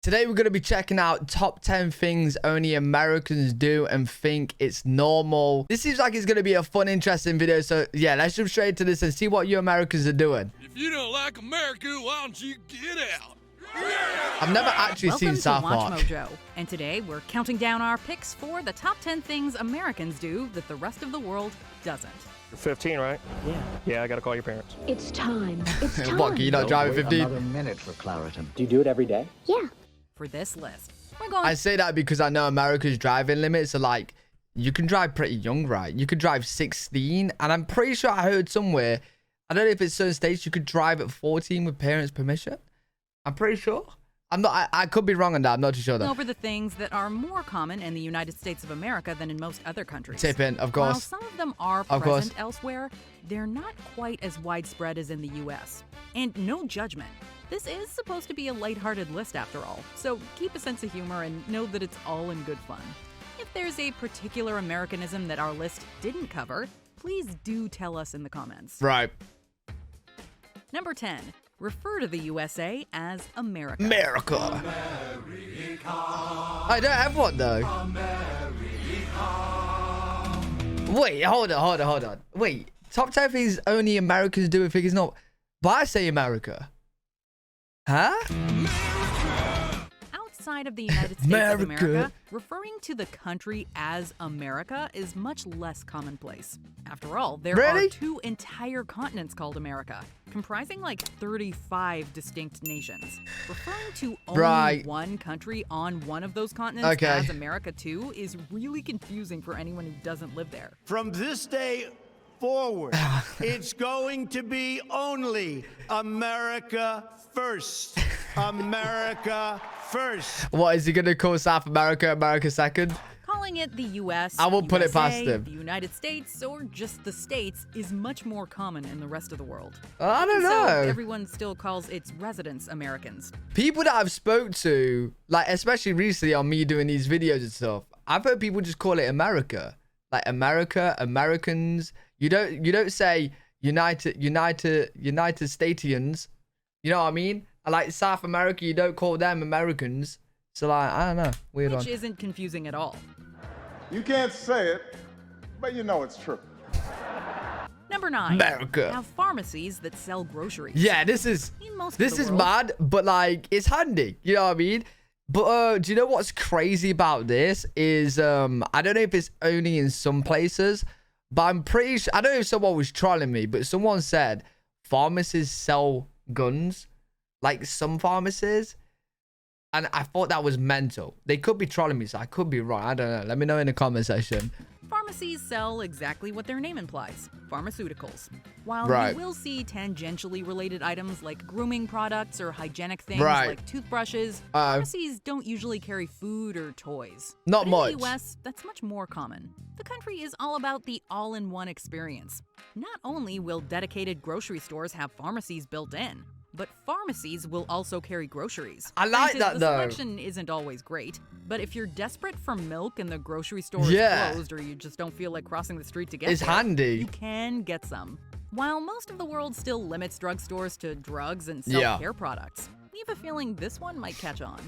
Today we're going to be checking out top 10 things only Americans do and think it's normal. This seems like it's going to be a fun, interesting video. So yeah, let's jump straight into this and see what you Americans are doing. If you don't like America, why don't you get out? I've never actually seen South Park. Welcome to Watch Mojo, and today we're counting down our picks for the top 10 things Americans do that the rest of the world doesn't. You're 15, right? Yeah. Yeah, I gotta call your parents. It's time. It's time. What, can you not drive at 15? Another minute for Claritin. Do you do it every day? Yeah. For this list, we're going. I say that because I know America's driving limits are like, you can drive pretty young, right? You could drive 16, and I'm pretty sure I heard somewhere, I don't know if it's certain states, you could drive at 14 with parents' permission. I'm pretty sure. I could be wrong on that. I'm not too sure though. Over the things that are more common in the United States of America than in most other countries. Tipping, of course. While some of them are present elsewhere, they're not quite as widespread as in the U.S. And no judgment. This is supposed to be a lighthearted list after all, so keep a sense of humor and know that it's all in good fun. If there's a particular Americanism that our list didn't cover, please do tell us in the comments. Right. Number 10. Refer to the USA as America. America. I don't have one though. Wait, hold on. Wait, top 10 things only Americans do and think it's not. But I say America. Huh? Outside of the United States of America, referring to the country as America is much less commonplace. After all, there are two entire continents called America, comprising like 35 distinct nations. Referring to only one country on one of those continents as America too is really confusing for anyone who doesn't live there. From this day forward, it's going to be only America first. America first. What is he gonna call South America America second? Calling it the U.S., I won't put it past him. The United States, or just the States, is much more common in the rest of the world. I don't know. So everyone still calls its residents Americans. People that I've spoke to, like especially recently on me doing these videos and stuff, I've heard people just call it America, like America, Americans. You don't say United Statians. You know what I mean? Like South America, you don't call them Americans. So like, I don't know. Weird one. Which isn't confusing at all. You can't say it, but you know it's true. Number 9. America. Have pharmacies that sell groceries. Yeah, this is mad, but like it's handy. You know what I mean? But do you know what's crazy about this is I don't know if it's only in some places, but I'm pretty sure, I don't know if someone was trolling me, but someone said pharmacies sell guns, like some pharmacies. And I thought that was mental. They could be trolling me, so I could be wrong. I don't know. Let me know in the comment section. Pharmacies sell exactly what their name implies, pharmaceuticals. While you will see tangentially related items like grooming products or hygienic things like toothbrushes, pharmacies don't usually carry food or toys. Not much. In the US, that's much more common. The country is all about the all-in-one experience. Not only will dedicated grocery stores have pharmacies built in, but pharmacies will also carry groceries. I like that though. The selection isn't always great, but if you're desperate for milk and the grocery store is closed or you just don't feel like crossing the street to get it's there, handy. You can get some. While most of the world still limits drugstores to drugs and self-care products, we have a feeling this one might catch on.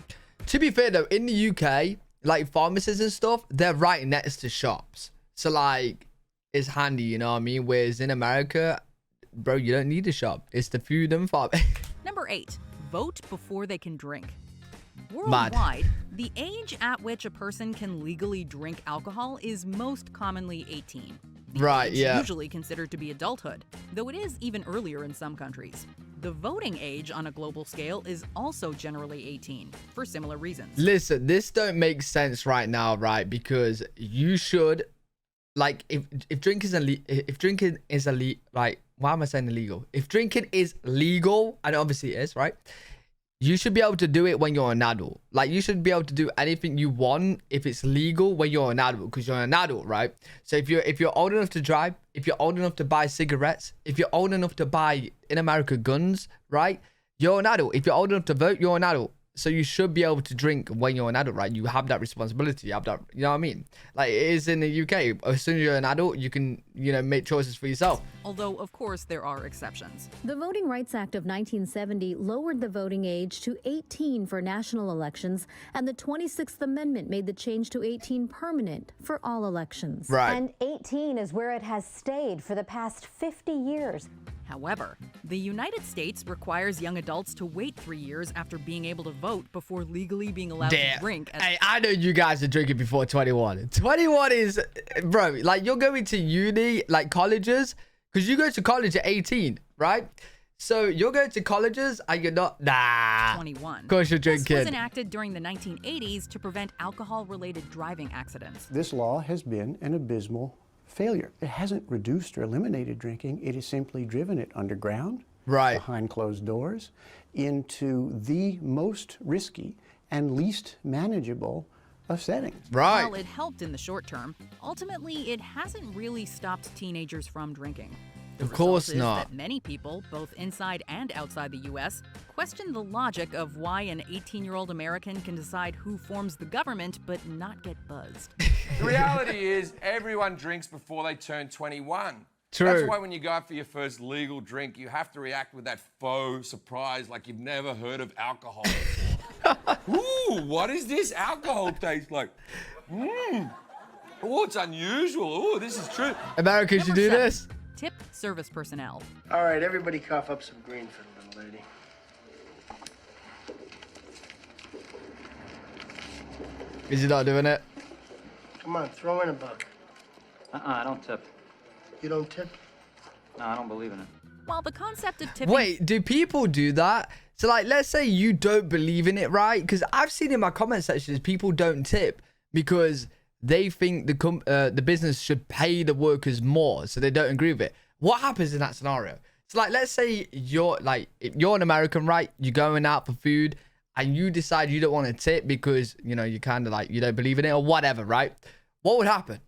To be fair though, in the UK, like pharmacies and stuff, they're right next to shops. So like, it's handy, you know what I mean? Whereas in America, bro, you don't need a shop. It's the food and farm. Number 8. Vote before they can drink. Worldwide, the age at which a person can legally drink alcohol is most commonly 18. The age usually considered to be adulthood, though it is even earlier in some countries. The voting age on a global scale is also generally 18, for similar reasons. Listen, this don't make sense right now, right? Because you should, like, if drinking is illegal, like, why am I saying illegal? If drinking is legal, and obviously it is, right? You should be able to do it when you're an adult. Like, you should be able to do anything you want if it's legal when you're an adult, because you're an adult, right? So if you're old enough to drive, if you're old enough to buy cigarettes, if you're old enough to buy, in America, guns, right? You're an adult. If you're old enough to vote, you're an adult. So you should be able to drink when you're an adult, right? You have that responsibility. You have that, you know what I mean? Like it is in the UK. As soon as you're an adult, you can, you know, make choices for yourself. Although, of course, there are exceptions. The Voting Rights Act of 1970 lowered the voting age to 18 for national elections, and the 26th Amendment made the change to 18 permanent for all elections. Right. And 18 is where it has stayed for the past 50 years. However, the United States requires young adults to wait 3 years after being able to vote before legally being allowed to drink. Hey, I know you guys are drinking before 21. 21 is, bro, like you're going to uni, like colleges, because you go to college at 18, right? So you're going to colleges and you're not, 21. Of course you're drinking. This was enacted during the 1980s to prevent alcohol-related driving accidents. This law has been an abysmal failure. It hasn't reduced or eliminated drinking. It has simply driven it underground, right, behind closed doors, into the most risky and least manageable of settings. Right. While it helped in the short term, ultimately it hasn't really stopped teenagers from drinking. The of course result is not. that many people, both inside and outside the U.S., question the logic of why an 18-year-old American can decide who forms the government but not get buzzed. The reality is everyone drinks before they turn 21. True. That's why when you go out for your first legal drink, you have to react with that faux surprise like you've never heard of alcohol before. Ooh, what does this alcohol taste like? Oh, it's unusual. Oh, this is true. Americans should do this. Tip service personnel. All right, everybody cough up some green for the little lady. Is he not doing it? Come on, throw in a buck. I don't tip. You don't tip? No, I don't believe in it. While the concept of tipping... Wait, do people do that? So like, let's say you don't believe in it, right? Because I've seen in my comment sections, people don't tip because they think the business should pay the workers more, so they don't agree with it. What happens in that scenario? So like, let's say you're an American, right? You're going out for food and you decide you don't want to tip because, you know, you kind of like, you don't believe in it or whatever, right? What would happen?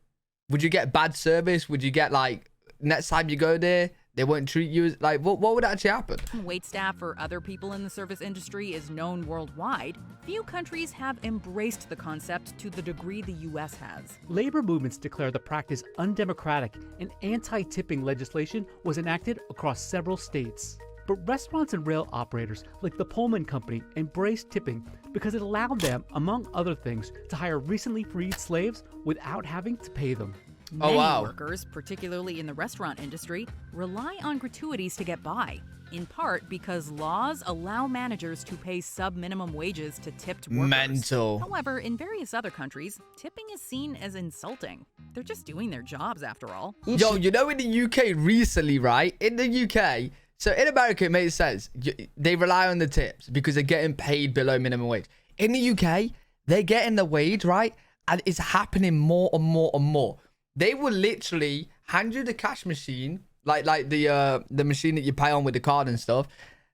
Would you get bad service? Would you get like, next time you go there, they won't treat you as, like, what would actually happen? Wait staff or other people in the service industry is known worldwide. Few countries have embraced the concept to the degree the U.S. has. Labor movements declare the practice undemocratic, and anti-tipping legislation was enacted across several states. But restaurants and rail operators like the Coleman Company embraced tipping because it allowed them, among other things, to hire recently freed slaves without having to pay them. Many workers, particularly in the restaurant industry, rely on gratuities to get by, in part because laws allow managers to pay sub-minimum wages to tipped workers. Mental. However, in various other countries, tipping is seen as insulting. They're just doing their jobs after all. Yo, you know in the UK recently, right? In the UK, so in America, it makes sense. They rely on the tips because they're getting paid below minimum wage. In the UK, they're getting the wage, right? And it's happening more and more and more. They will literally hand you the cash machine, like the machine that you pay on with the card and stuff.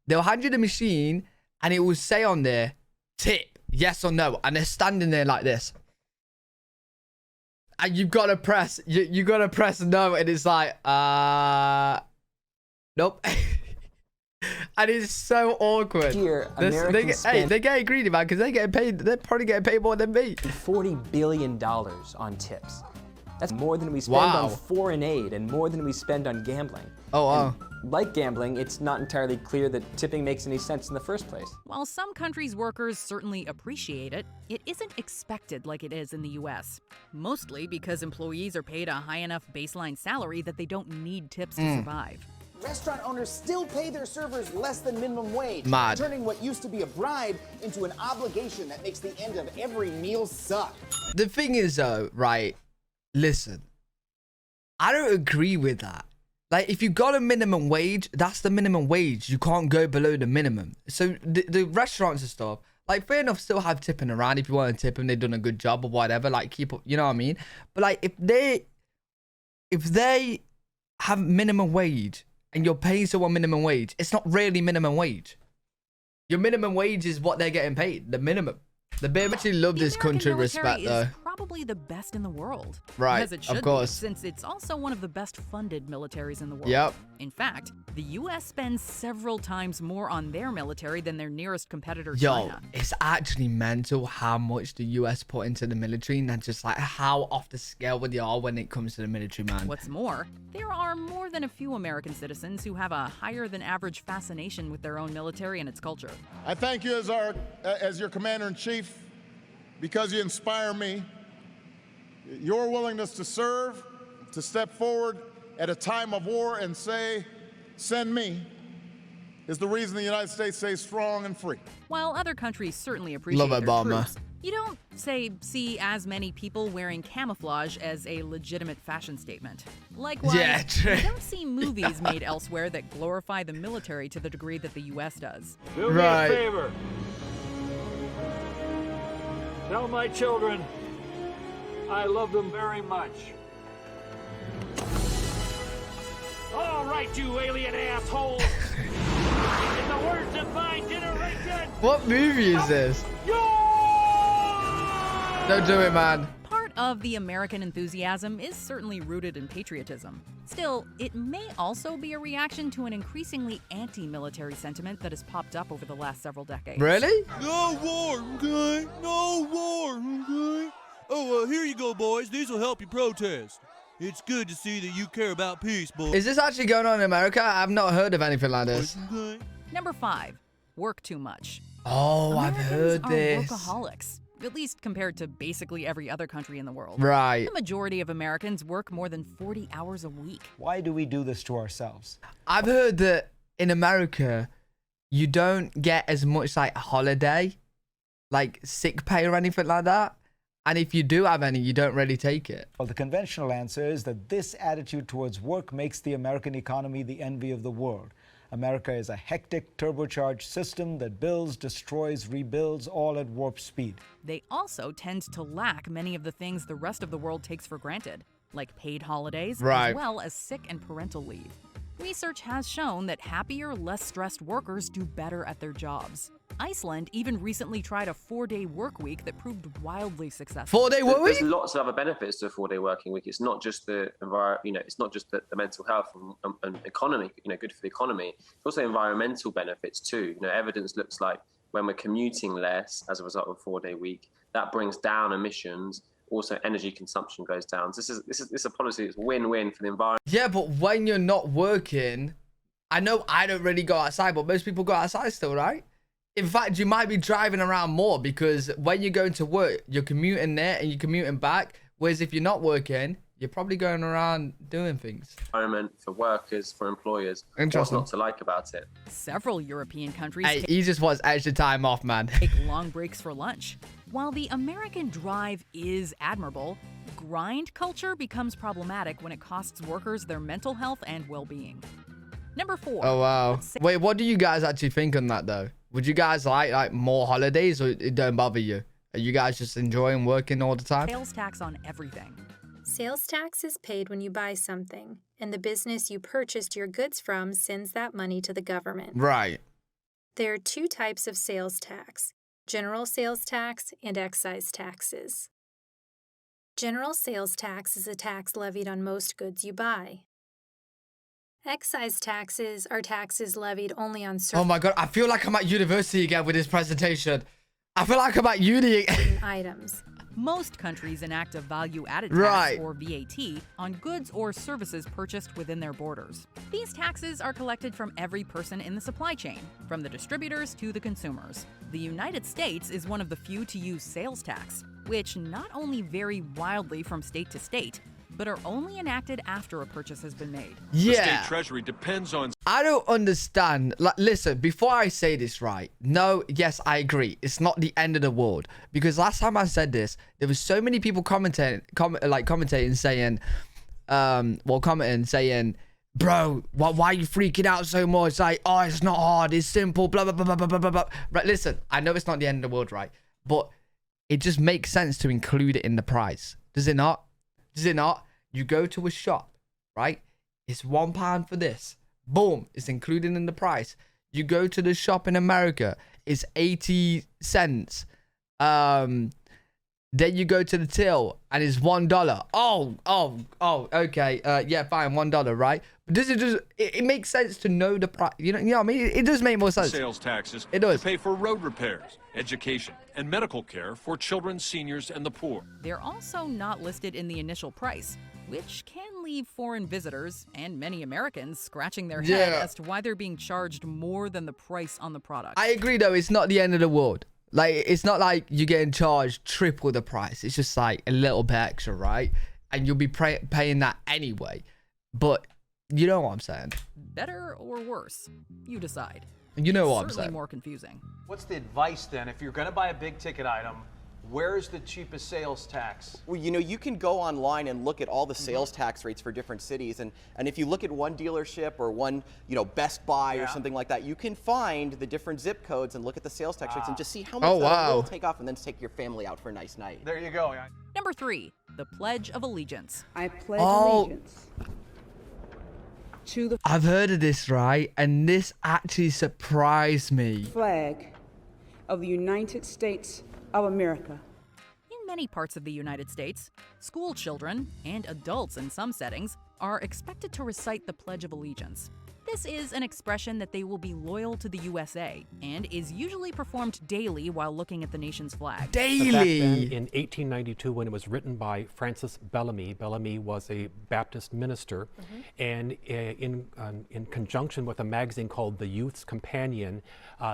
They'll hand you the machine and it will say on there, tip, yes or no. And they're standing there like this. And you've got to press, you got to press no. And it's like, nope. And it's so awkward. Here, they're getting greedy, man, because they're getting paid. They're probably getting paid more than me. $40 billion on tips. That's more than we spend on foreign aid and more than we spend on gambling. Oh, wow. And like gambling, it's not entirely clear that tipping makes any sense in the first place. While some countries' workers certainly appreciate it, it isn't expected like it is in the U.S. Mostly because employees are paid a high enough baseline salary that they don't need tips to survive. Restaurant owners still pay their servers less than minimum wage, turning what used to be a bribe into an obligation that makes the end of every meal suck. The thing is, though, right? Listen, I don't agree with that. Like, if you got a minimum wage, that's the minimum wage. You can't go below the minimum. So the restaurants and stuff, like, fair enough, still have tipping around. If you want to tip them, they've done a good job or whatever. Like, keep up, you know what I mean? But like, if they have minimum wage and you're paying someone minimum wage, it's not really minimum wage. Your minimum wage is what they're getting paid, the minimum. The Bear actually love this country respect, though. probably the best in the world. Right, As it should of course. be, since it's also one of the best funded militaries in the world. Yep. In fact, the US spends several times more on their military than their nearest competitor, Yo, China. it's actually mental how much the US put into the military and then just like how off the scale they are when it comes to the military, man. What's more, there are more than a few American citizens who have a higher than average fascination with their own military and its culture. I thank you as your commander-in-chief because you inspire me. Your willingness to serve, to step forward at a time of war and say, send me, is the reason the United States stays strong and free. While other countries certainly appreciate their Obama. troops, you don't, see as many people wearing camouflage as a legitimate fashion statement. Likewise, Yeah, true. you don't see movies made elsewhere that glorify the military to the degree that the U.S. does. Do me a favor. Tell my children I love them very much. All right, you alien assholes. In the words of my generation. What movie is this? Don't do it, man. Part of the American enthusiasm is certainly rooted in patriotism. Still, it may also be a reaction to an increasingly anti-military sentiment that has popped up over the last several decades. Really? No war, okay? No war, okay? Oh, here you go, boys. These will help you protest. It's good to see that you care about peace, boys. Is this actually going on in America? I've not heard of anything like this. Number 5, work too much. Oh, I've heard this. Workaholics, at least compared to basically every other country in the world. Right. The majority of Americans work more than 40 hours a week. Why do we do this to ourselves? I've heard that in America, you don't get as much like holiday, like sick pay or anything like that. And if you do have any, you don't really take it. Well, the conventional answer is that this attitude towards work makes the American economy the envy of the world. America is a hectic, turbocharged system that builds, destroys, rebuilds, all at warp speed. They also tend to lack many of the things the rest of the world takes for granted, like paid holidays, Right. as well as sick and parental leave. Research has shown that happier, less stressed workers do better at their jobs. Iceland even recently tried a 4-day work week that proved wildly successful. 4-day work week? There's lots of other benefits to a 4-day working week. It's not just the it's not just the mental health and economy, good for the economy. It's also environmental benefits too. Evidence looks like when we're commuting less as a result of a 4-day week, that brings down emissions. Also, energy consumption goes down. So this is a policy that's win-win for the environment. Yeah, but when you're not working, I know I don't really go outside, but most people go outside still, right? In fact, you might be driving around more because when you're going to work, you're commuting there and you're commuting back. Whereas if you're not working, you're probably going around doing things. Environment for workers, for employers. Interesting. What's not to like about it? Several European countries Hey, he just wants extra time off, man. take long breaks for lunch. While the American drive is admirable, grind culture becomes problematic when it costs workers their mental health and well-being. Number 4. Oh, wow. Wait, what do you guys actually think on that, though? Would you guys like more holidays or it don't bother you? Are you guys just enjoying working all the time? Sales tax on everything. Sales tax is paid when you buy something, and the business you purchased your goods from sends that money to the government. Right. There are 2 types of sales tax: general sales tax and excise taxes. General sales tax is a tax levied on most goods you buy. Excise taxes are taxes levied only on certain Oh my God, I feel like I'm at university again with this presentation. I feel like I'm at uni. items. Most countries enact a value-added tax, Right. or VAT, on goods or services purchased within their borders. These taxes are collected from every person in the supply chain, from the distributors to the consumers. The United States is one of the few to use sales tax, which not only vary wildly from state to state, but are only enacted after a purchase has been made. The state Yeah. treasury depends on... I don't understand. Like, listen, before I say this, right? No, yes, I agree. It's not the end of the world. Because last time I said this, there was so many people commenting saying, bro, why are you freaking out so much? Like, oh, it's not hard. It's simple, blah, blah, blah, blah, blah, blah, blah. Right, listen, I know it's not the end of the world, right? But it just makes sense to include it in the price. Does it not? Does it not? You go to a shop, right? It's £1 for this. Boom, it's included in the price. You go to the shop in America, it's 80 cents. Then you go to the till and it's $1. Oh, okay. Yeah, fine, $1, right? But this is just, it makes sense to know the price. You know what I mean? It does make more sense. Sales taxes It does. to pay for road repairs, education, and medical care for children, seniors, and the poor. They're also not listed in the initial price, which can leave foreign visitors and many Americans scratching their head as to why they're being charged more than the price on the product. I agree, though. It's not the end of the world. Like, it's not like you're getting charged triple the price. It's just like a little bit extra, right? And you'll be paying that anyway. But you know what I'm saying. Better or worse, you decide. You know what I'm Certainly saying. more confusing. What's the advice then? If you're going to buy a big ticket item, where's the cheapest sales tax? Well, you know, you can go online and look at all the sales tax rates for different cities. And if you look at one dealership or one, Best Buy or something like that, you can find the different zip codes and look at the sales tax rates and just see how much that will take off and then take your family out for a nice night. There you go. Number 3, the Pledge of Allegiance. I pledge allegiance to the I've heard of this, right? And this actually surprised me. flag of the United States of America. In many parts of the United States, school children, and adults in some settings, are expected to recite the Pledge of Allegiance. This is an expression that they will be loyal to the USA and is usually performed daily while looking at the nation's flag. Daily! Back then, in 1892, when it was written by Francis Bellamy, Bellamy was a Baptist minister, and in conjunction with a magazine called The Youth's Companion,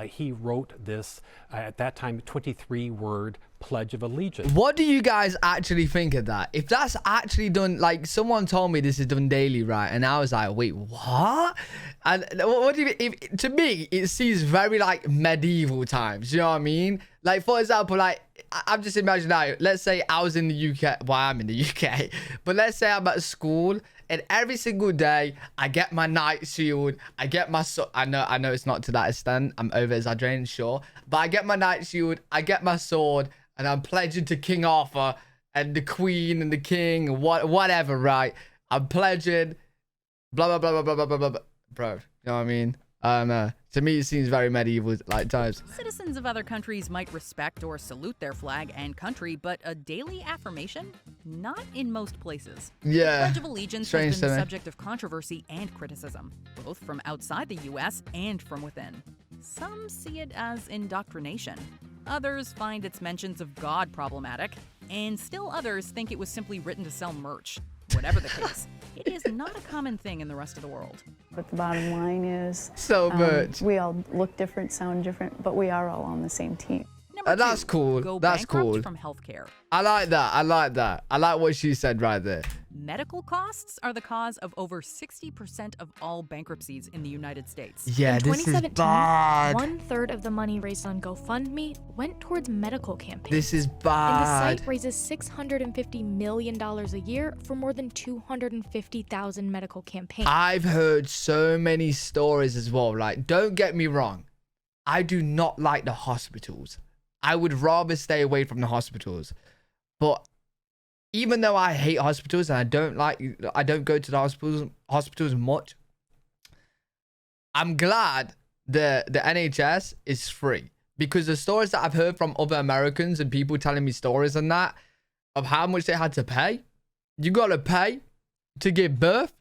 he wrote this, at that time, 23-word Pledge of Allegiance. What do you guys actually think of that? If that's actually done, like someone told me this is done daily, right? And I was like, wait, what? And what do you, to me, it seems very like medieval times. You know what I mean? Like, for example, like, I'm just imagining now, let's say I was in the UK. Well, I'm in the UK. But let's say I'm at school and every single day I get my night shield. I get my, I know it's not to that extent. I'm over exaggerating, sure. But I get my night shield. I get my sword. And I'm pledging to King Arthur and the Queen and the King, whatever, right? I'm pledging, blah, blah, blah, blah, blah, blah, blah, blah. Bro, you know what I mean? To me, it seems very medieval like times. Citizens of other countries might respect or salute their flag and country, but a daily affirmation? Not in most places. Yeah. The Pledge of Allegiance has been the subject of controversy and criticism, both from outside the U.S. and from within. Some see it as indoctrination. Others find its mentions of God problematic, and still others think it was simply written to sell merch. Whatever the case, it is not a common thing in the rest of the world. But the bottom line is, so much. We all look different, sound different, but we are all on the same team. That's cool. Go That's cool. from healthcare. I like that. I like that. I like what she said right there. Medical costs are the cause of over 60% of all bankruptcies in the United States. Yeah, in this is bad. 1/3 of the money raised on GoFundMe went towards medical campaigns. This is And bad. the site raises $650 million a year for more than 250,000 medical campaigns. I've heard so many stories as well. Like, don't get me wrong. I do not like the hospitals. I would rather stay away from the hospitals. But even though I hate hospitals and I don't go to the hospitals much, I'm glad the NHS is free, because the stories that I've heard from other Americans and people telling me stories and that of how much they had to pay. You got to pay to give birth.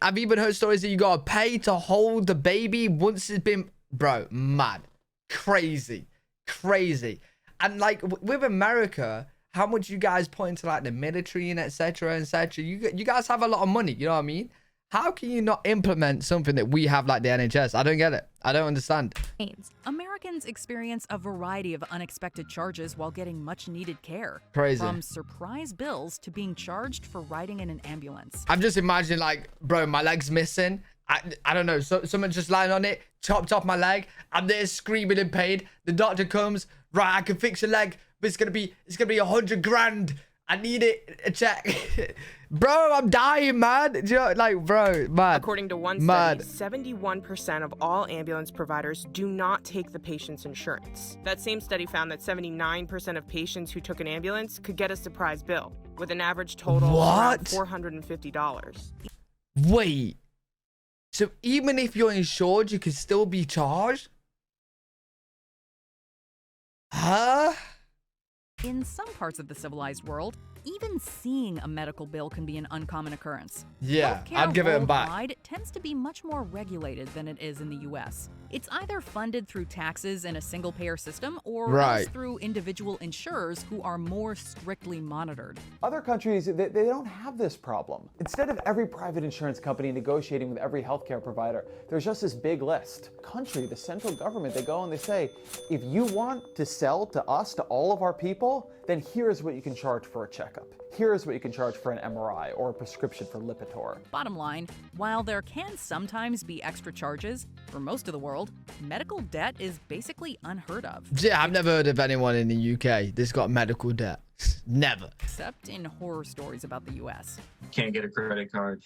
I've even heard stories that you got to pay to hold the baby once it's been, bro, mad, crazy. And like with America, how much you guys put into like the military and etc. You guys have a lot of money, you know what I mean? How can you not implement something that we have like the NHS? I don't get it. I don't understand. Americans experience a variety of unexpected charges while getting much needed care. Crazy. From surprise bills to being charged for riding in an ambulance. I'm just imagining like, bro, my leg's missing. I don't know, someone's just lying on it, chopped off my leg. I'm there screaming in pain. The doctor comes, right, I can fix your leg, but it's gonna be 100 grand. I need it, a check. Bro, I'm dying, man. Do you know, like, bro, mad. According to one study, 71% of all ambulance providers do not take the patient's insurance. That same study found that 79% of patients who took an ambulance could get a surprise bill, with an average total of around $450. Wait. So even if you're insured, you could still be charged? Huh? In some parts of the civilized world, even seeing a medical bill can be an uncommon occurrence. Yeah, Healthcare I'd give it back. worldwide tends to be much more regulated than it is in the US. It's either funded through taxes in a single-payer system or else through individual insurers who are more strictly monitored. Other countries, they don't have this problem. Instead of every private insurance company negotiating with every healthcare provider, there's just this big list. Country, the central government, they go and they say, if you want to sell to us, to all of our people, then here's what you can charge for a checkup. Here's what you can charge for an MRI or a prescription for Lipitor. Bottom line, while there can sometimes be extra charges, for most of the world, medical debt is basically unheard of. Yeah, I've never heard of anyone in the UK that's got medical debt. Never. Except in horror stories about the US. Can't get a credit card.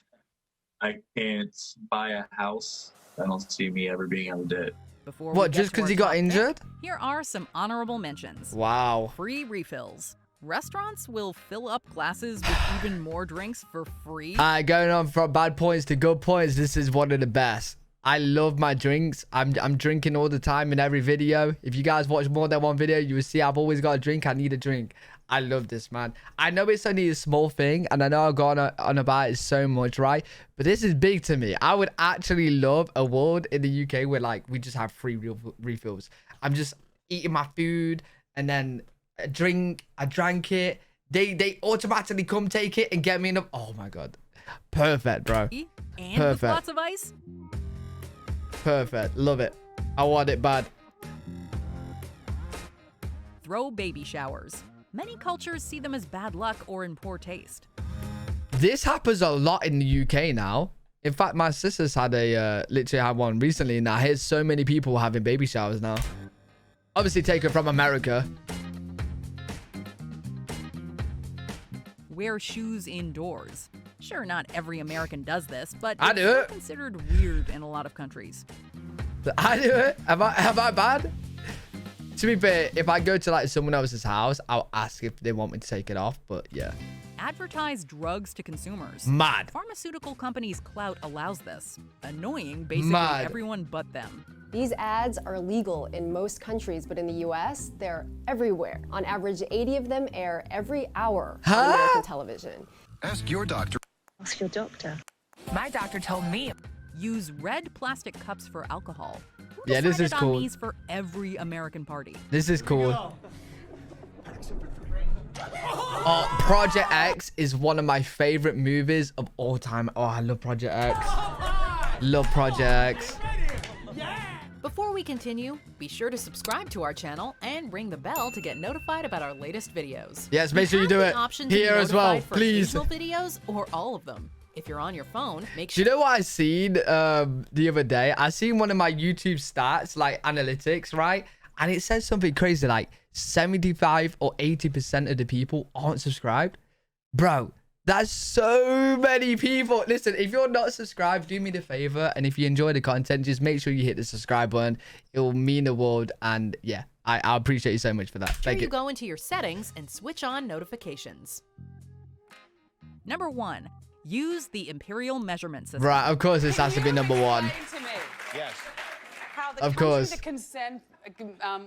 I can't buy a house. I don't see me ever being out of debt. Before What, just because he got injured? Here are some honorable mentions. Wow. Free refills. Restaurants will fill up glasses with even more drinks for free. Going on from bad points to good points, this is one of the best. I love my drinks. I'm drinking all the time in every video. If you guys watch more than one video, you will see I've always got a drink. I need a drink. I love this, man. I know it's only a small thing, and I know I've gone on about it so much, right? But this is big to me. I would actually love a world in the UK where, like, we just have free refills. I'm just eating my food, and then a drink. I drank it. They automatically come take it and get me enough. Oh my god, perfect, bro. And with lots of ice. Perfect. Love it. I want it bad. Throw baby showers. Many cultures see them as bad luck or in poor taste. This happens a lot in the UK now. In fact, my sister's had literally had one recently. Now, here's so many people having baby showers now. Obviously taken from America. Wear shoes indoors. Sure, not every American does this, but I it's do it. Considered weird in a lot of countries. I do it. Am I bad? To be fair, if I go to like someone else's house, I'll ask if they want me to take it off. But yeah. Advertise drugs to consumers. Mad. Pharmaceutical companies' clout allows this. Annoying basically everyone but them. These ads are legal in most countries, but in the US, they're everywhere. On average, 80 of them air every hour on American television. Ask your doctor. Ask your doctor. My doctor told me. Use red plastic cups for alcohol. Who Yeah, this is decided cool. on these for every American party? This is cool. Oh, Project X is one of my favorite movies of all time. Oh, I love Project X. Love Project X. Before we continue, be sure to subscribe to our channel and ring the bell to get notified about our latest videos. Yes, make sure you do We have it the option to be here as well, notified for please. occasional videos or all of them. If you're on your phone, make Do sure. you know what I seen the other day? I seen one of my YouTube stats, like analytics, right? And it says something crazy, like 75 or 80% of the people aren't subscribed. Bro, that's so many people. Listen, if you're not subscribed, do me the favor. And if you enjoy the content, just make sure you hit the subscribe button. It will mean the world. And yeah, I appreciate you so much for that. Thank you. Go into your settings and switch on notifications. Number 1. Use the imperial measurement system. Right, of course this has to be number 1. Yes. How the Of country course. that can send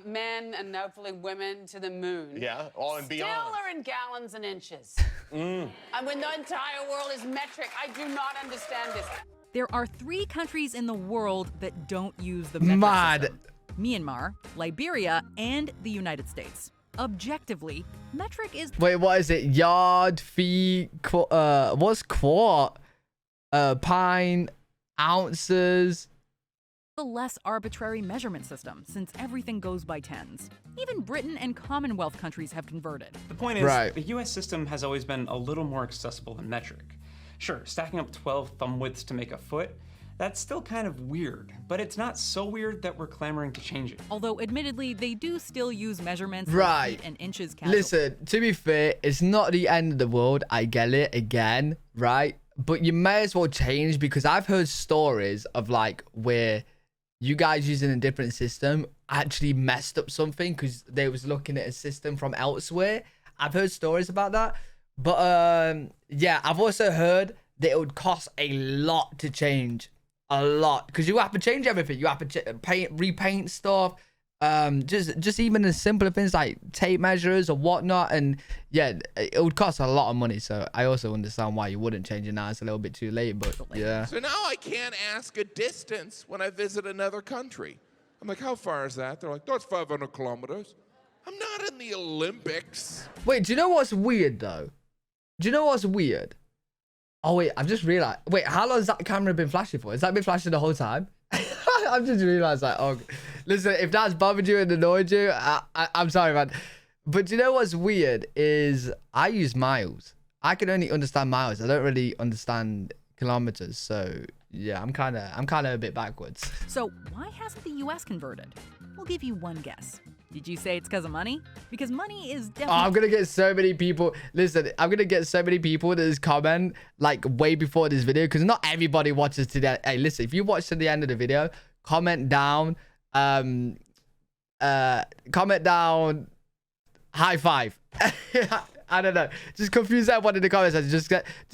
men and hopefully women to the moon. Yeah, all and beyond. Still are in gallons and inches. And when the entire world is metric, I do not understand this. There are 3 countries in the world that don't use the metric Mad. system. Myanmar, Liberia, and the United States. Objectively, metric is Wait, what is it? Yard, feet, what's quart? Pine, ounces. the less arbitrary measurement system, since everything goes by tens. Even Britain and Commonwealth countries have converted. The point is, the US system has always been a little more accessible than metric. Sure, stacking up 12 thumb widths to make a foot, that's still kind of weird, but it's not so weird that we're clamoring to change it. Although, admittedly, they do still use measurements Right. like feet and inches casually. Listen, to be fair, it's not the end of the world. I get it again, right? But you may as well change, because I've heard stories of like where you guys using a different system actually messed up something because they was looking at a system from elsewhere. I've heard stories about that. But yeah, I've also heard that it would cost a lot to change. A lot, because you have to change everything. You have to repaint stuff, Just even as simple things like tape measures or whatnot. And yeah, it would cost a lot of money. So I also understand why you wouldn't change it now. It's a little bit too late, but yeah. So now I can't ask a distance when I visit another country. I'm like, how far is that? They're like, that's 500 kilometers. I'm not in the Olympics. Wait, do you know what's weird though? Do you know what's weird? Oh wait, I've just realized. Wait, how long has that camera been flashing for? Has that been flashing the whole time? I've just realized like, oh, listen, if that's bothered you and annoyed you, I'm sorry, man. But do you know what's weird is I use miles. I can only understand miles. I don't really understand kilometers. So yeah, I'm kind of a bit backwards. So why hasn't the U.S. converted? We'll give you one guess. Did you say it's because of money? Because money is definitely... Oh, I'm going to get so many people... Listen, I'm going to get so many people that just comment, like, way before this video, because not everybody watches to the... Hey, listen, if you watch to the end of the video, comment down... comment down... High five. I don't know. Just confuse everyone in the comments. Just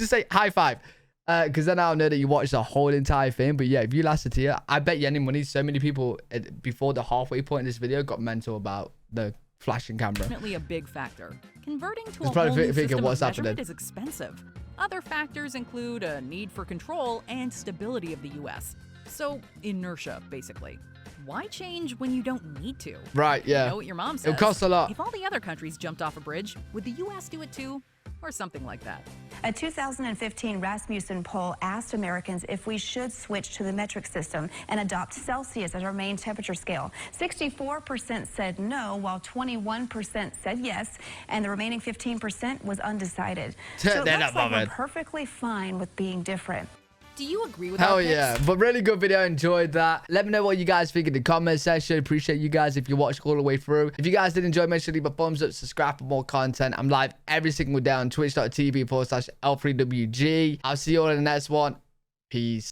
say high five. Because then I'll know that you watched the whole entire thing. But yeah, if you lasted here, I bet you any money, so many people before the halfway point in this video got mental about the flashing camera. Definitely a big factor. Converting to It's a whole probably new thinking, system what's of measurement happening? is expensive. Other factors include a need for control and stability of the U.S. So inertia, basically. Why change when you don't need to? Right, yeah. You know what your mom says. It'll cost a lot. If all the other countries jumped off a bridge, would the U.S. do it too? Or something like that. A 2015 Rasmussen poll asked Americans if we should switch to the metric system and adopt Celsius as our main temperature scale. 64% said no, while 21% said yes, and the remaining 15% was undecided. So it They're looks not like we're bothered. perfectly fine with being different. Do you agree with Hell our yeah. picks? But really good video. Enjoyed that. Let me know what you guys think in the comment section. Appreciate you guys if you watched all the way through. If you guys did enjoy, make sure to leave a thumbs up, subscribe for more content. I'm live every single day on twitch.tv/L3WG. I'll see you all in the next one. Peace.